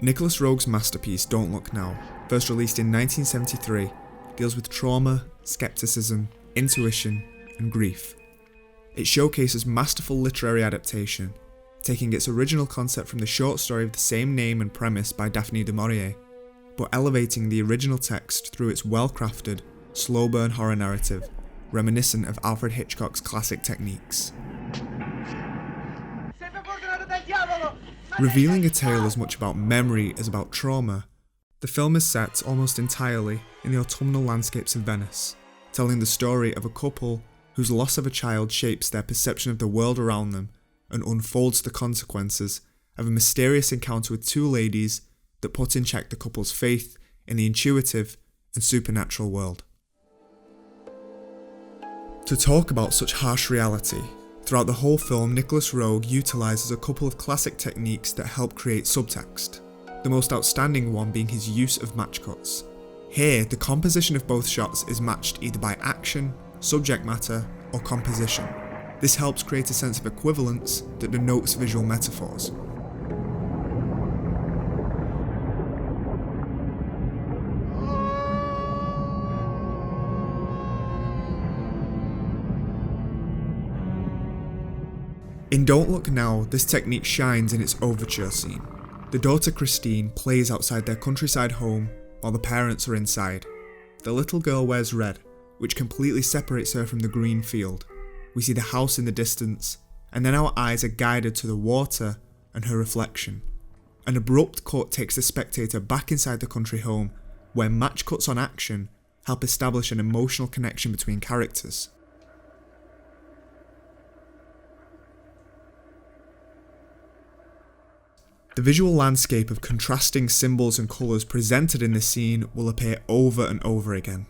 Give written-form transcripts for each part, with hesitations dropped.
Nic Roeg's masterpiece Don't Look Now, first released in 1973, deals with trauma, skepticism, intuition, and grief. It showcases masterful literary adaptation, taking its original concept from the short story of the same name and premise by Daphne du Maurier, but elevating the original text through its well-crafted, slow-burn horror narrative, reminiscent of Alfred Hitchcock's classic techniques. Revealing a tale as much about memory as about trauma, the film is set almost entirely in the autumnal landscapes of Venice, telling the story of a couple whose loss of a child shapes their perception of the world around them and unfolds the consequences of a mysterious encounter with two ladies that put in check the couple's faith in the intuitive and supernatural world. To talk about such harsh reality, throughout the whole film, Nic Roeg utilises a couple of classic techniques that help create subtext, the most outstanding one being his use of match cuts. Here, the composition of both shots is matched either by action, subject matter, or composition. This helps create a sense of equivalence that denotes visual metaphors. In Don't Look Now, this technique shines in its overture scene. The daughter Christine plays outside their countryside home while the parents are inside. The little girl wears red, which completely separates her from the green field. We see the house in the distance, and then our eyes are guided to the water and her reflection. An abrupt cut takes the spectator back inside the country home, where match cuts on action help establish an emotional connection between characters. The visual landscape of contrasting symbols and colours presented in this scene will appear over and over again,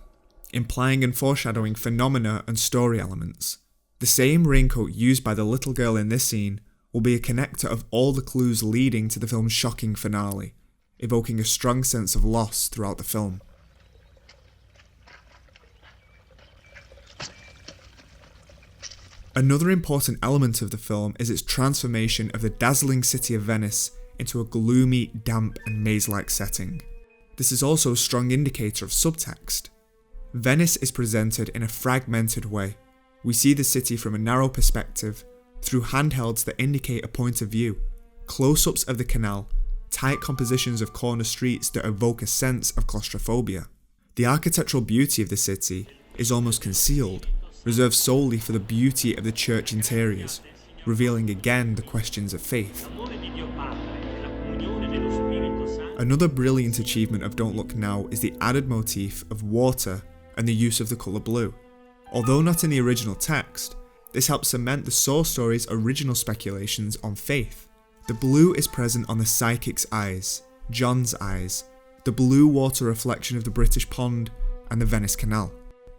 implying and foreshadowing phenomena and story elements. The same raincoat used by the little girl in this scene will be a connector of all the clues leading to the film's shocking finale, evoking a strong sense of loss throughout the film. Another important element of the film is its transformation of the dazzling city of Venice into a gloomy, damp and maze-like setting. This is also a strong indicator of subtext. Venice is presented in a fragmented way. We see the city from a narrow perspective, through handhelds that indicate a point of view, close-ups of the canal, tight compositions of corner streets that evoke a sense of claustrophobia. The architectural beauty of the city is almost concealed, reserved solely for the beauty of the church interiors, revealing again the questions of faith. Another brilliant achievement of Don't Look Now is the added motif of water and the use of the colour blue. Although not in the original text, this helps cement the source story's original speculations on faith. The blue is present on the psychic's eyes, John's eyes, the blue water reflection of the British pond, and the Venice Canal.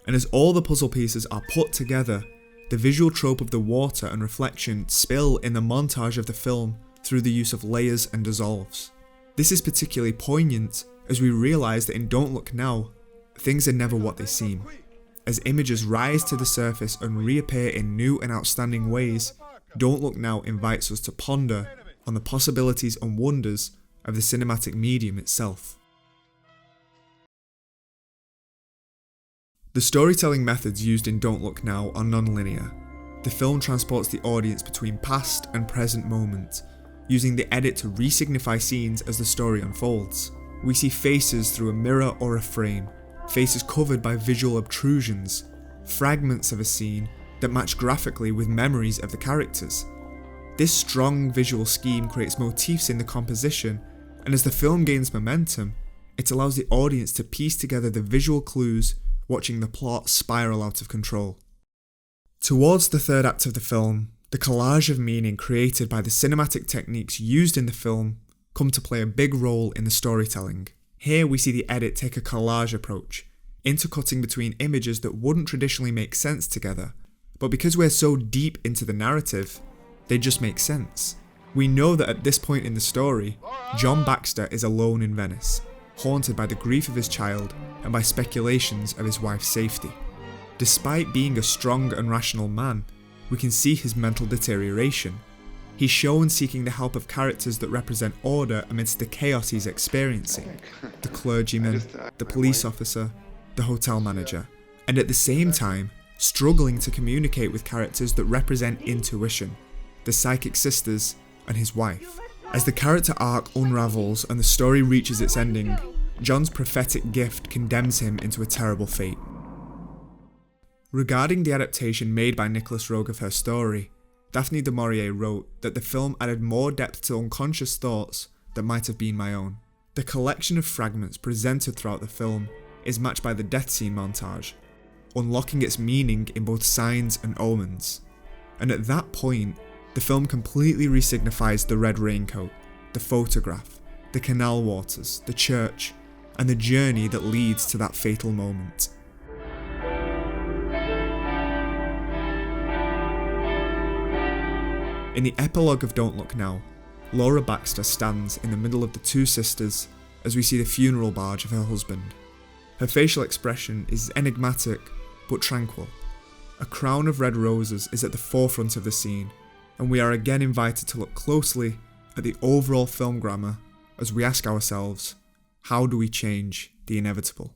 And as all the puzzle pieces are put together, the visual trope of the water and reflection spill in the montage of the film through the use of layers and dissolves. This is particularly poignant as we realise that in Don't Look Now, things are never what they seem. As images rise to the surface and reappear in new and outstanding ways, Don't Look Now invites us to ponder on the possibilities and wonders of the cinematic medium itself. The storytelling methods used in Don't Look Now are non-linear. The film transports the audience between past and present moments, using the edit to re-signify scenes as the story unfolds. We see faces through a mirror or a frame, faces covered by visual obtrusions, fragments of a scene that match graphically with memories of the characters. This strong visual scheme creates motifs in the composition, and as the film gains momentum, it allows the audience to piece together the visual clues, watching the plot spiral out of control. Towards the third act of the film, the collage of meaning created by the cinematic techniques used in the film come to play a big role in the storytelling. Here we see the edit take a collage approach, intercutting between images that wouldn't traditionally make sense together, but because we're so deep into the narrative, they just make sense. We know that at this point in the story, John Baxter is alone in Venice, haunted by the grief of his child and by speculations of his wife's safety. Despite being a strong and rational man, we can see his mental deterioration. He's shown seeking the help of characters that represent order amidst the chaos he's experiencing. The clergyman, the police officer, the hotel manager, and at the same time, struggling to communicate with characters that represent intuition, the psychic sisters and his wife. As the character arc unravels and the story reaches its ending, John's prophetic gift condemns him into a terrible fate. Regarding the adaptation made by Nic Roeg of her story, Daphne du Maurier wrote that the film added more depth to unconscious thoughts that might have been my own. The collection of fragments presented throughout the film is matched by the death scene montage, unlocking its meaning in both signs and omens. And at that point, the film completely resignifies the red raincoat, the photograph, the canal waters, the church, and the journey that leads to that fatal moment. In the epilogue of Don't Look Now, Laura Baxter stands in the middle of the two sisters as we see the funeral barge of her husband. Her facial expression is enigmatic but tranquil. A crown of red roses is at the forefront of the scene, and we are again invited to look closely at the overall film grammar as we ask ourselves, how do we change the inevitable?